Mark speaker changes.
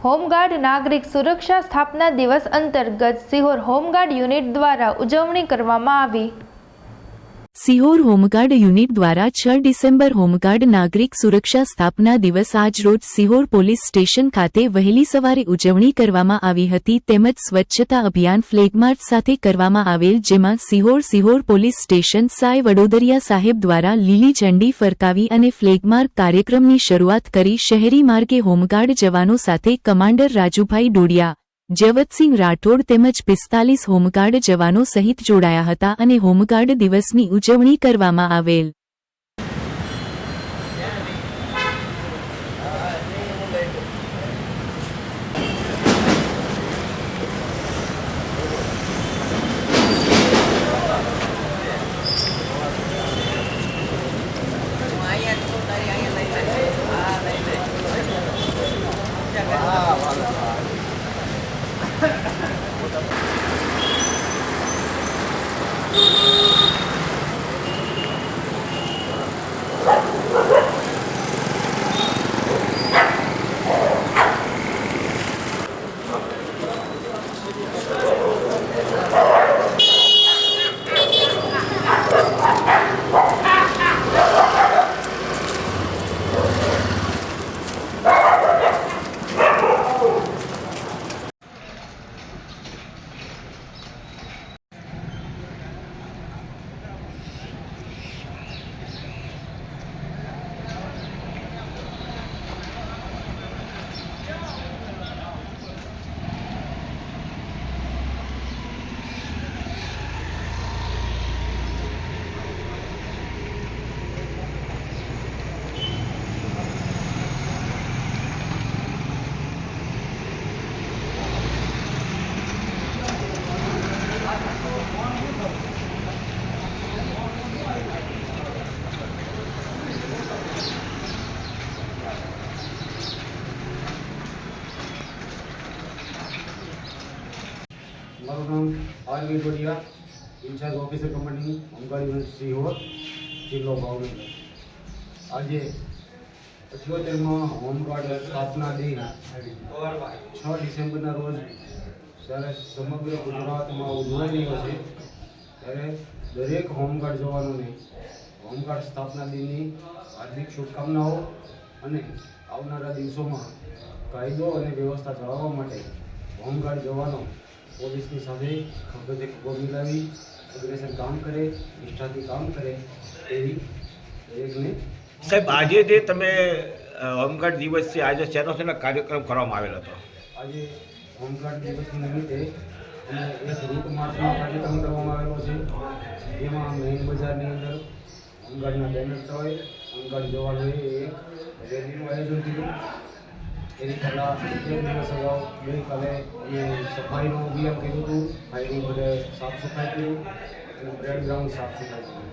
Speaker 1: Home guard નાગરિક સુરક્ષા સ્થાપના દિવસ અંતર્ગત સિહોર હોમગાર્ડ યુનિટ દ્વારા ઉજવણી કરવામાં આવી।
Speaker 2: સિહોર હોમગાર્ડ યુનિટ દ્વારા 6 ડિસેમ્બર હોમગાર્ડ નાગરિક સુરક્ષા સ્થાપના દિવસ આજરોજ સિહોર પોલીસ સ્ટેશન ખાતે વહેલી સવારે ઉજવણી કરવામાં આવી હતી તેમજ સ્વચ્છતા અભિયાન ફ્લેગમાર્ચ સાથે કરવામાં આવેલ, જેમાં સિહોર પોલીસ સ્ટેશન સાય વડોદરિયા સાહેબ દ્વારા લીલી ઝંડી ફરકાવી અને ફ્લેગમાર્ક કાર્યક્રમની શરૂઆત કરી। શહેરી માર્ગે હોમગાર્ડ જવાનો સાથે કમાન્ડર રાજુભાઈ ડોડિયા, જયવતસિંહ રાઠોડ તેમજ 45 હોમગાર્ડ જવાનો સહિત જોડાયા હતા અને હોમગાર્ડ દિવસની ઉજવણી કરવામાં આવેલ।
Speaker 3: મારું નામ R V Dodiya, in charge officer commanding home guard unit Sihor, જિલ્લો ભાવનગર। આજે 78માં હોમગાર્ડ સ્થાપના દિન 6 ડિસેમ્બરના રોજ જ્યારે સમગ્ર ગુજરાતમાં ઉજવાઈ રહ્યો છે, ત્યારે દરેક હોમગાર્ડ જવાનોને હોમગાર્ડ સ્થાપના દિનની હાર્દિક શુભકામનાઓ અને આવનારા દિવસોમાં કાયદો અને વ્યવસ્થા જાળવવા માટે હોમગાર્ડ જવાનો પોલીસની સાથે ખભે ખભો મિલાવી અગ્રેસર કામ કરે, નિષ્ઠાથી કામ કરે એવી દરેકને।
Speaker 4: સાહેબ, આજે જે તમે હોમગાર્ડ દિવસ છે, આજે શેનો કાર્યક્રમ કરવામાં આવેલો હતો?
Speaker 3: આજે હોમગાર્ડ દિવસ નિમિત્તે અમે એક રૂટ માર્ચનો કાર્યક્રમ કરવામાં આવેલો છે, જેમાં મેઇન બજારની અંદર હોમગાર્ડના બેનર તળે હોમગાર્ડ જવાનોએ એક રેલીનું આયોજન કર્યું। એની પહેલાં 1 દિવસ અગાઉ ગઈકાલે અમે સફાઈનું અભિયાન કર્યું હતું, ફાયરિંગ બધે સાફ સફાઈ કર્યું અને પરેડ ગ્રાઉન્ડ સાફ સફાઈ કર્યું।